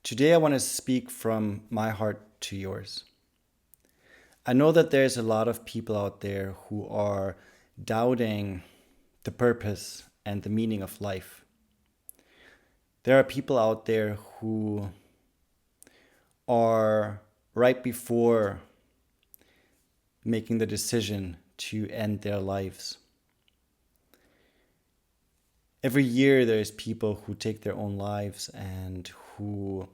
Today, I want to speak from my heart to yours. I know that there's a lot of people out there who are doubting the purpose and the meaning of life. There are people out there who are right before making the decision to end their lives. Every year, there's people who take their own lives and who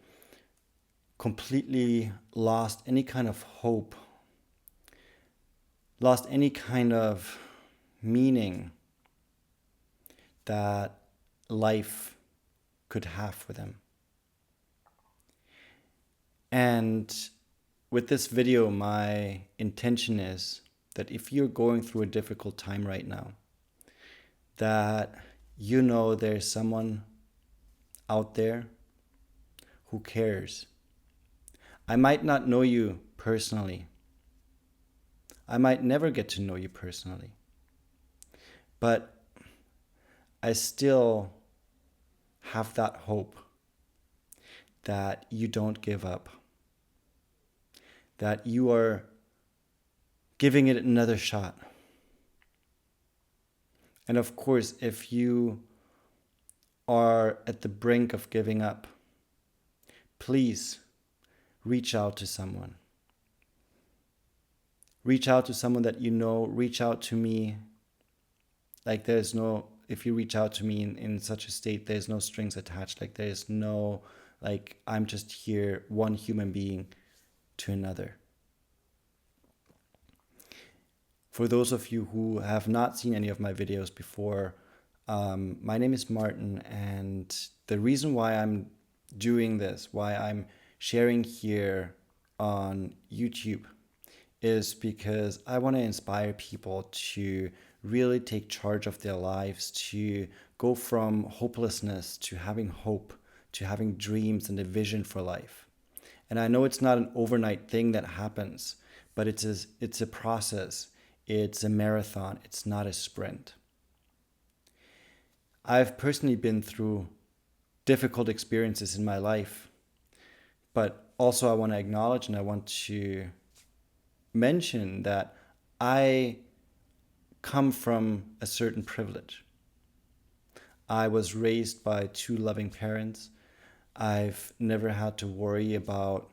completely lost any kind of hope, lost any kind of meaning that life could have for them. And with this video, my intention is that if you're going through a difficult time right now, that you know there's someone out there who cares. I might not know you personally. I might never get to know you personally. But I still have that hope that you don't give up, that you are giving it another shot. And of course, if you are at the brink of giving up, please reach out to someone. Reach out to someone that you know, reach out to me. Like if you reach out to me in such a state, there's no strings attached. Like there's no, I'm just here, one human being to another. For those of you who have not seen any of my videos before, my name is Martin, and the reason why I'm doing this, why I'm sharing here on YouTube, is because I want to inspire people to really take charge of their lives, to go from hopelessness to having hope, to having dreams and a vision for life. And I know it's not an overnight thing that happens, but it's a process. It's a marathon. It's not a sprint. I've personally been through difficult experiences in my life, but also I want to acknowledge and I want to mention that I come from a certain privilege. I was raised by two loving parents. I've never had to worry about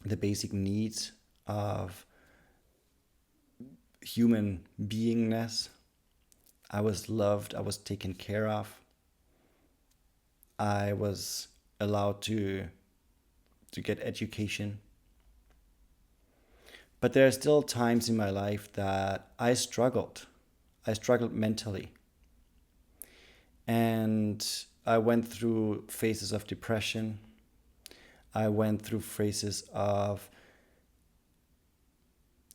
the basic needs of human beingness. I was loved. I was taken care of. I was allowed to get education. But there are still times in my life that I struggled. I struggled mentally. And I went through phases of depression. I went through phases of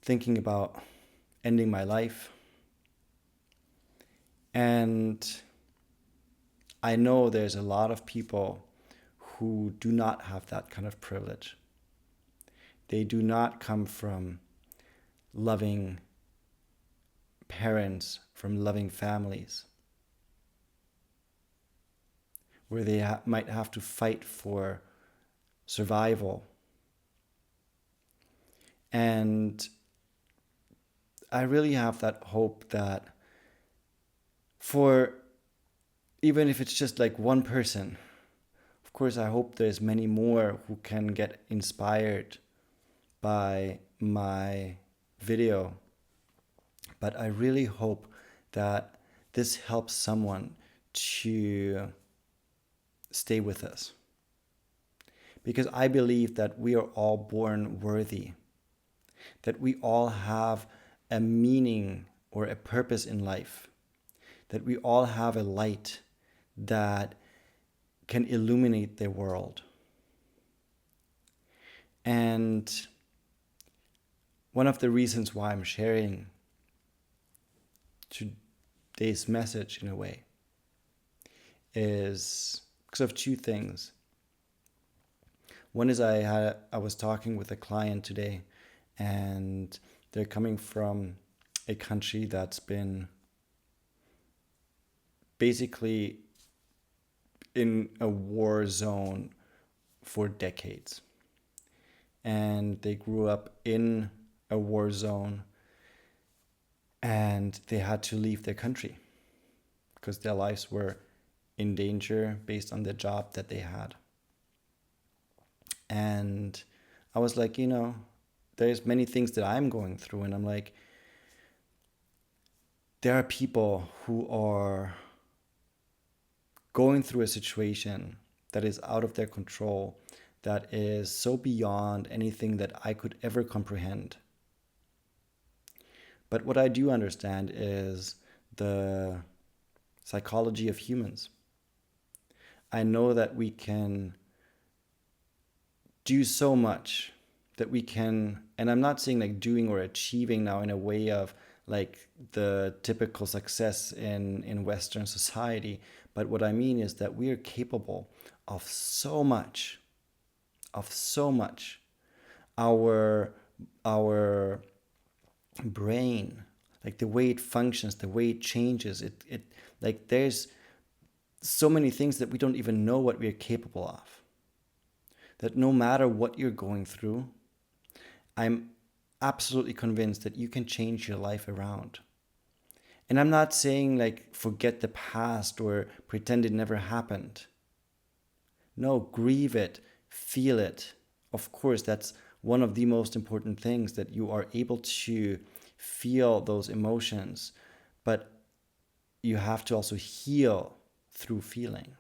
thinking about ending my life. And I know there's a lot of people who do not have that kind of privilege. They do not come from loving parents, from loving families, where they might have to fight for survival. And I really have that hope that for even if it's just like one person, of course, I hope there's many more who can get inspired by my video. But I really hope that this helps someone to stay with us. Because I believe that we are all born worthy, that we all have a meaning or a purpose in life, that we all have a light that can illuminate the world. And one of the reasons why I'm sharing today's message in a way is because of two things. One is I was talking with a client today, and they're coming from a country that's been basically in a war zone for decades. And they grew up in a war zone, and they had to leave their country because their lives were in danger based on the job that they had. And I was like, there's many things that I'm going through, and I'm like, there are people who are going through a situation that is out of their control, that is so beyond anything that I could ever comprehend. But what I do understand is the psychology of humans. I know that we can do so much, that we can, and I'm not saying like doing or achieving now in a way of like the typical success in Western society, but what I mean is that we are capable of so much, of so much. Our brain, like the way it functions, the way it changes, it like there's so many things that we don't even know what we're capable of. That no matter what you're going through, I'm absolutely convinced that you can change your life around. And I'm not saying like forget the past or pretend it never happened. No, grieve it, feel it. Of course, that's one of the most important things, that you are able to feel those emotions. But you have to also heal through feeling.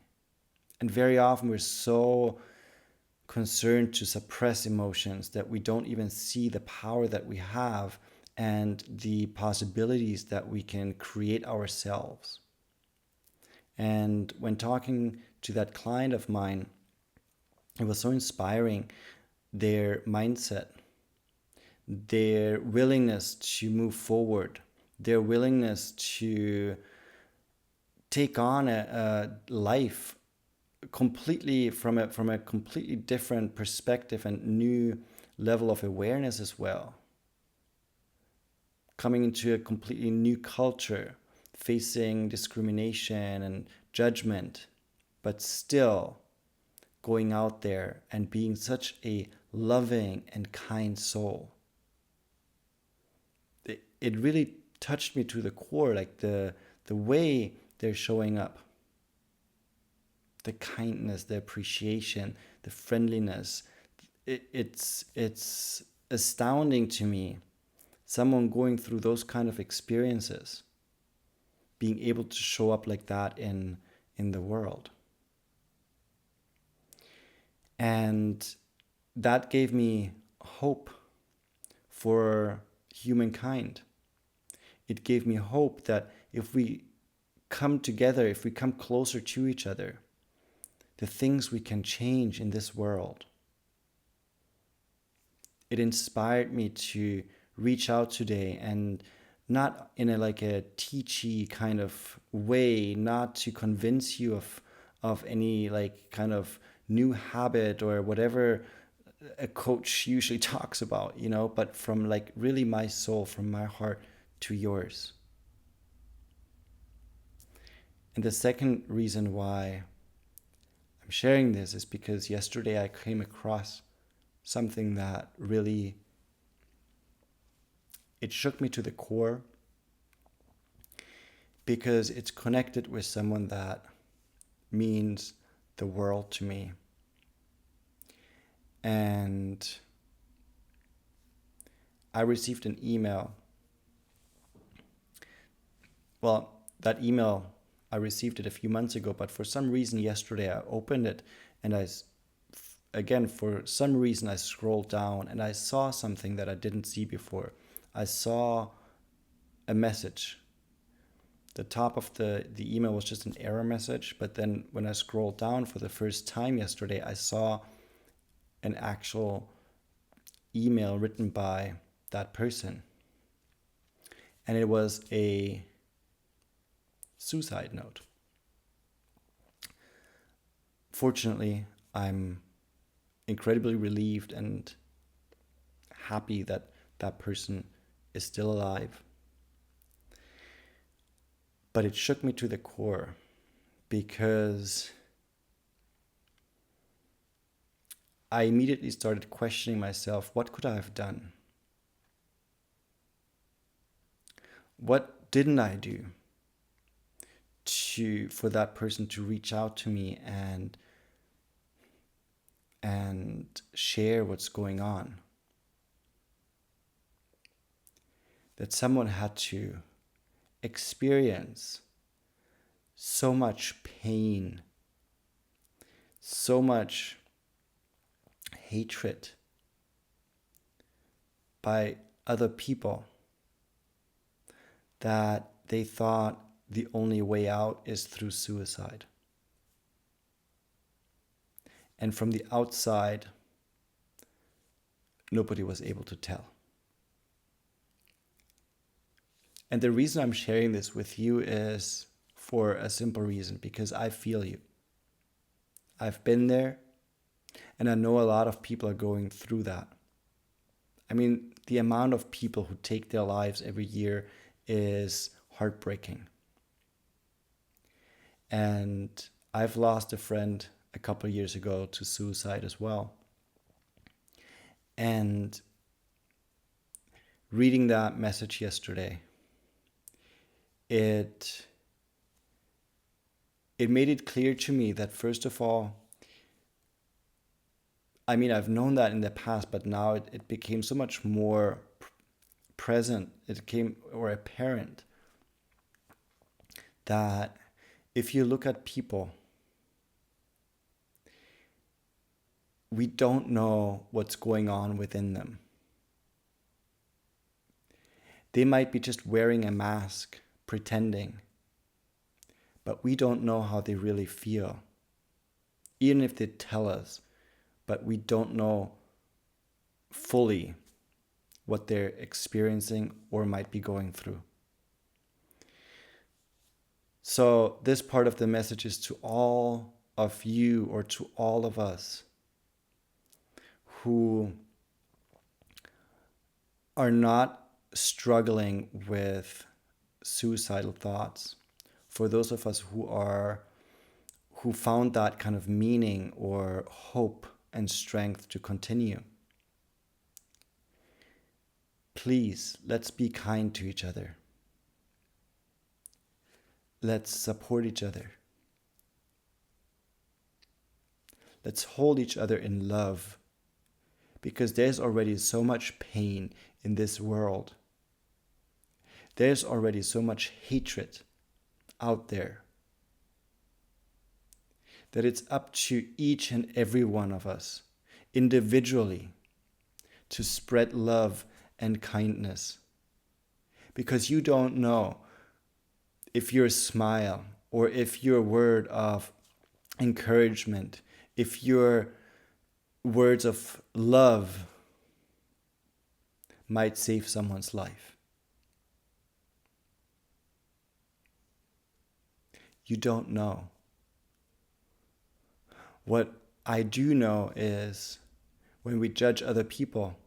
And very often we're so concerned to suppress emotions that we don't even see the power that we have and the possibilities that we can create ourselves. And when talking to that client of mine, it was so inspiring, their mindset, their willingness to move forward, their willingness to take on a life completely from a completely different perspective and new level of awareness as well. Coming into a completely new culture, facing discrimination and judgment, but still going out there and being such a loving and kind soul. It really touched me to the core, like the way they're showing up. The kindness, the appreciation, the friendliness. It's astounding to me, someone going through those kind of experiences, being able to show up like that in the world. And that gave me hope for humankind. It gave me hope that if we come together, if we come closer to each other, the things we can change in this world. It inspired me to reach out today, and not in a teachy kind of way, not to convince you of any like kind of new habit or whatever a coach usually talks about, but from like really my soul, from my heart to yours. And the second reason why I'm sharing this is because yesterday I came across something that really, it shook me to the core, because it's connected with someone that means the world to me. And I received an email. Well, that email, I received it a few months ago, but for some reason yesterday I opened it, and for some reason I scrolled down and I saw something that I didn't see before. I saw a message. The top of the email was just an error message, but then when I scrolled down for the first time yesterday, I saw an actual email written by that person. And it was a suicide note. Fortunately, I'm incredibly relieved and happy that that person is still alive. But it shook me to the core, because I immediately started questioning myself, what could I have done? What didn't I do for that person to reach out to me and share what's going on? That someone had to experience so much pain, so much hatred by other people, that they thought the only way out is through suicide. And from the outside, nobody was able to tell. And the reason I'm sharing this with you is for a simple reason, because I feel you. I've been there, and I know a lot of people are going through that. I mean, the amount of people who take their lives every year is heartbreaking. And I've lost a friend a couple of years ago to suicide as well. And reading that message yesterday, it made it clear to me that, first of all, I mean, I've known that in the past, but now it became so much more present. It became or apparent that if you look at people, we don't know what's going on within them. They might be just wearing a mask, pretending, but we don't know how they really feel, even if they tell us, but we don't know fully what they're experiencing or might be going through. So this part of the message is to all of you, or to all of us who are not struggling with suicidal thoughts. For those of us who found that kind of meaning or hope and strength to continue, please, let's be kind to each other. Let's support each other. Let's hold each other in love, because there's already so much pain in this world. There's already so much hatred out there that it's up to each and every one of us individually to spread love and kindness. Because you don't know if your smile, or if your word of encouragement, if your words of love might save someone's life. You don't know. What I do know is, when we judge other people,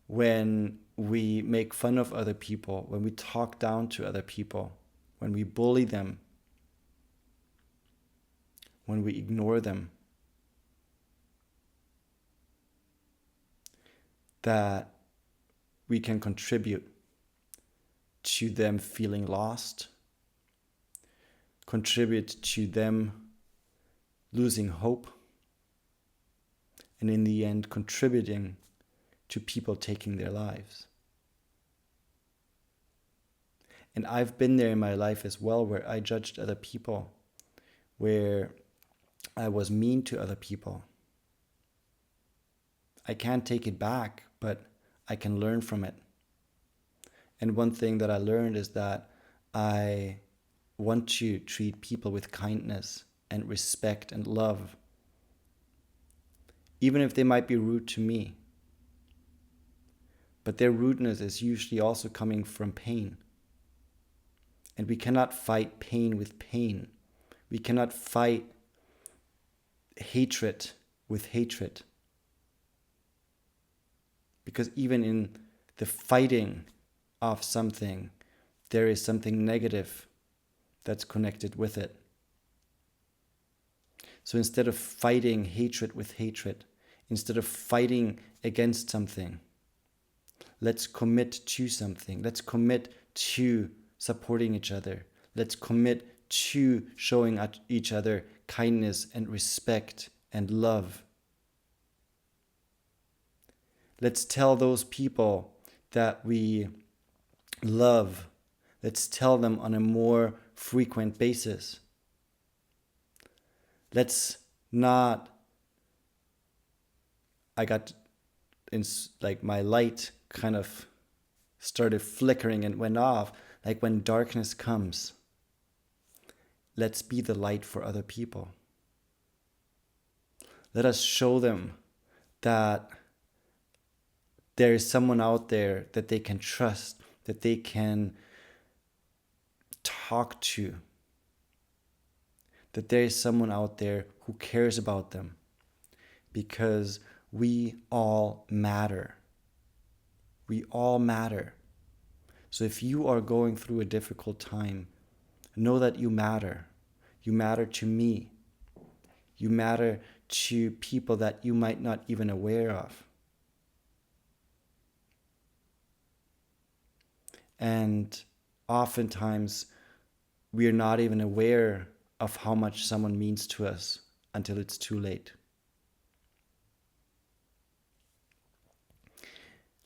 when we make fun of other people, when we talk down to other people, when we bully them, when we ignore them, that we can contribute to them feeling lost, contribute to them losing hope, and in the end contributing to people taking their lives. And I've been there in my life as well, where I judged other people, where I was mean to other people. I can't take it back, but I can learn from it. And one thing that I learned is that I want to treat people with kindness and respect and love, even if they might be rude to me. But their rudeness is usually also coming from pain. And we cannot fight pain with pain. We cannot fight hatred with hatred. Because even in the fighting of something, there is something negative that's connected with it. So instead of fighting hatred with hatred, instead of fighting against something, let's commit to something. Let's commit to supporting each other. Let's commit to showing each other kindness and respect and love. Let's tell those people that we love. Let's tell them on a more frequent basis. Let's not, I got in, like my light kind of started flickering and went off. Like when darkness comes, let's be the light for other people. Let us show them that there is someone out there that they can trust, that they can talk to, that there is someone out there who cares about them, because we all matter. We all matter. So if you are going through a difficult time, know that you matter. You matter to me. You matter to people that you might not even aware of. And oftentimes we are not even aware of how much someone means to us until it's too late.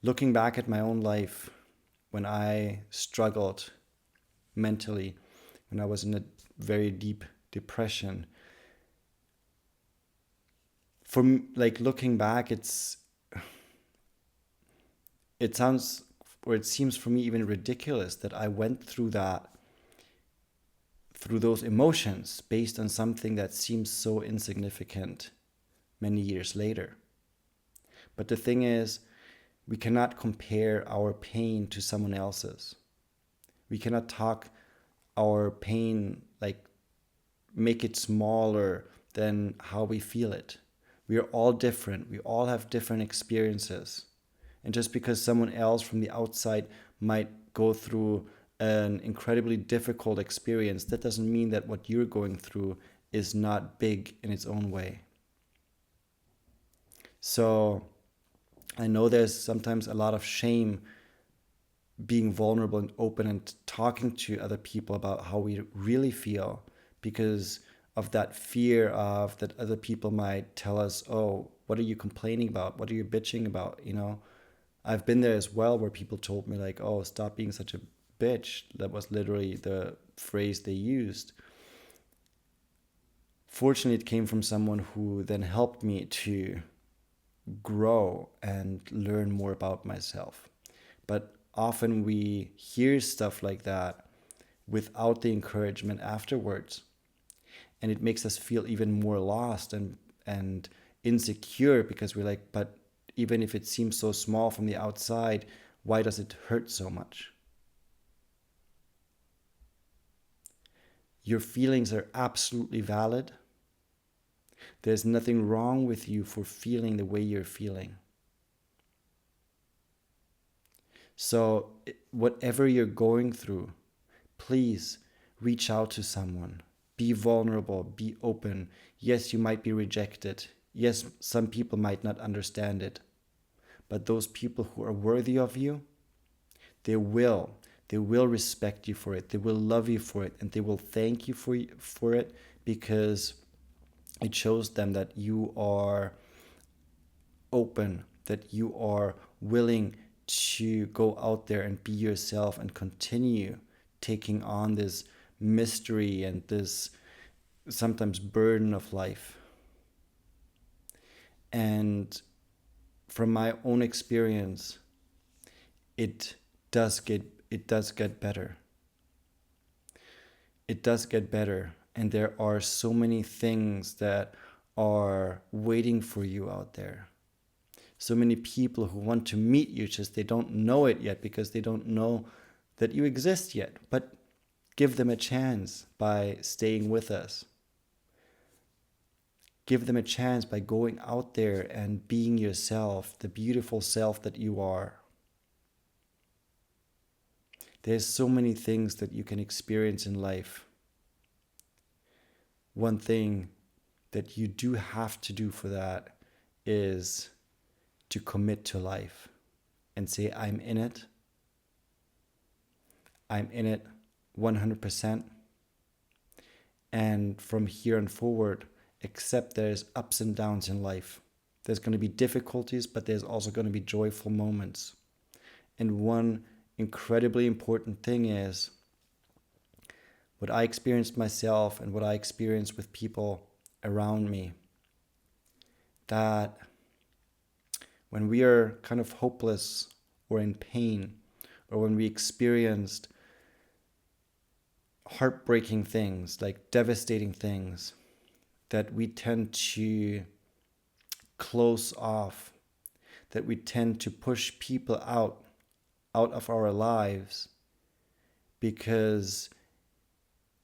Looking back at my own life, when I struggled mentally, when I was in a very deep depression, looking back, it sounds, or it seems for me even ridiculous that I went through those emotions based on something that seems so insignificant many years later. But the thing is, we cannot compare our pain to someone else's. We cannot talk our pain, make it smaller than how we feel it. We are all different. We all have different experiences. And just because someone else from the outside might go through an incredibly difficult experience, that doesn't mean that what you're going through is not big in its own way. So I know there's sometimes a lot of shame being vulnerable and open and talking to other people about how we really feel, because of that fear of that other people might tell us, oh, what are you complaining about? What are you bitching about? I've been there as well, where people told me like, oh, stop being such a bitch. That was literally the phrase they used. Fortunately, it came from someone who then helped me to grow and learn more about myself. But often we hear stuff like that without the encouragement afterwards. And it makes us feel even more lost and insecure, because we're like, but even if it seems so small from the outside, why does it hurt so much? Your feelings are absolutely valid. There's nothing wrong with you for feeling the way you're feeling. So whatever you're going through, please reach out to someone. Be vulnerable, be open. Yes, you might be rejected. Yes, some people might not understand it. But those people who are worthy of you, they will respect you for it. They will love you for it. And they will thank you for it, because it shows them that you are open, that you are willing to go out there and be yourself and continue taking on this mystery and this sometimes burden of life. And from my own experience, it does get better. It does get better. And there are so many things that are waiting for you out there. So many people who want to meet you, just they don't know it yet, because they don't know that you exist yet. But give them a chance by staying with us. Give them a chance by going out there and being yourself, the beautiful self that you are. There's so many things that you can experience in life. One thing that you do have to do for that is to commit to life and say, I'm in it. I'm in it 100%. And from here on forward, accept there's ups and downs in life. There's going to be difficulties, but there's also going to be joyful moments. And one incredibly important thing is what I experienced myself and what I experienced with people around me, that when we are kind of hopeless or in pain, or when we experienced heartbreaking things, like devastating things, that we tend to close off, that we tend to push people out of our lives because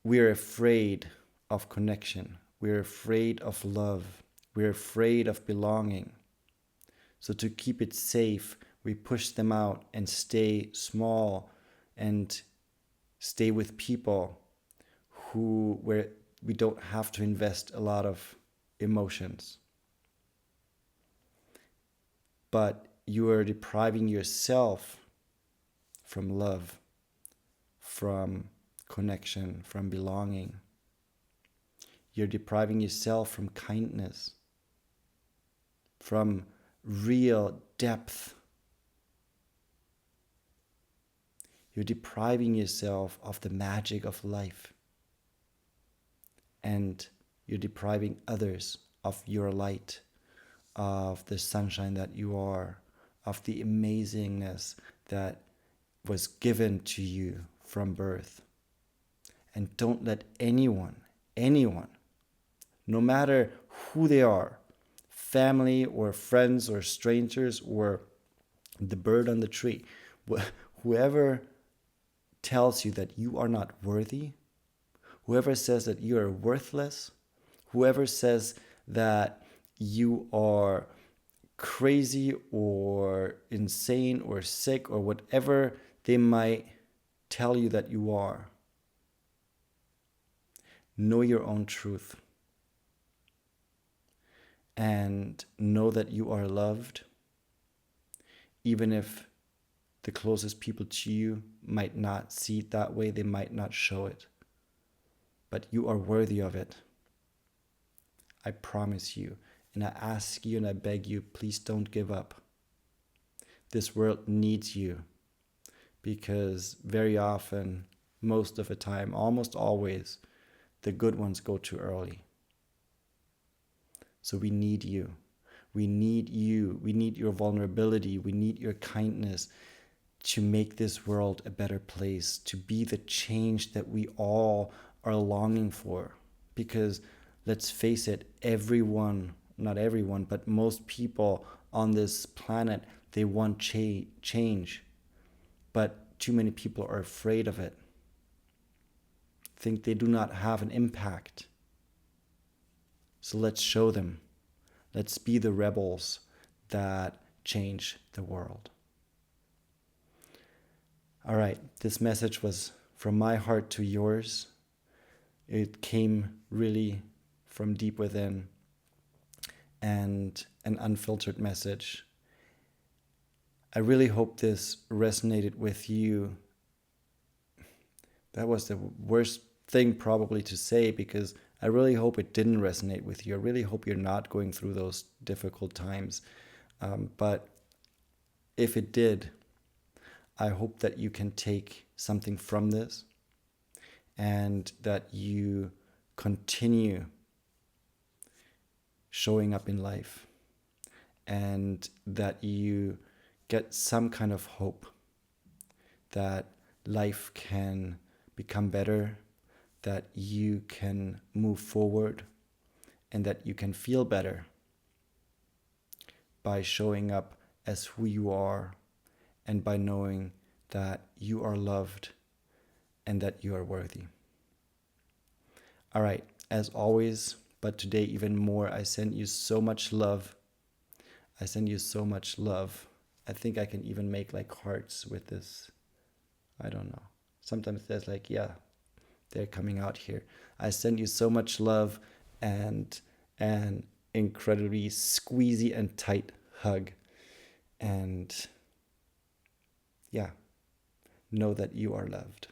we're afraid of connection. We're afraid of love. We're afraid of belonging. So to keep it safe, we push them out and stay small and stay with people where we don't have to invest a lot of emotions. But you are depriving yourself from love, from connection, from belonging. You're depriving yourself from kindness, from real depth. You're depriving yourself of the magic of life. And you're depriving others of your light, of the sunshine that you are, of the amazingness that was given to you from birth. And don't let anyone, no matter who they are, family or friends or strangers or the bird on the tree, whoever tells you that you are not worthy, whoever says that you are worthless, whoever says that you are crazy or insane or sick or whatever they might tell you that you are, know your own truth and know that you are loved, even if the closest people to you might not see it that way, they might not show it. But you are worthy of it. I promise you. And I ask you and I beg you, please don't give up. This world needs you. Because very often, most of the time, almost always, the good ones go too early. So we need you. We need you. We need your vulnerability. We need your kindness to make this world a better place, to be the change that we all are longing for. Because let's face it, not everyone, but most people on this planet, they want change. But too many people are afraid of it. Think they do not have an impact. So let's show them. Let's be the rebels that change the world. All right, this message was from my heart to yours. It came really from deep within, and an unfiltered message. I really hope this resonated with you. That was the worst thing probably to say, because I really hope it didn't resonate with you. I really hope you're not going through those difficult times. But if it did, I hope that you can take something from this and that you continue showing up in life and that you get some kind of hope that life can become better, that you can move forward, and that you can feel better by showing up as who you are and by knowing that you are loved and that you are worthy. All right, as always, but today even more, I send you so much love. I send you so much love. I think I can even make like hearts with this. I don't know. Sometimes there's like, yeah, they're coming out here. I send you so much love, and an incredibly squeezy and tight hug. And yeah, know that you are loved.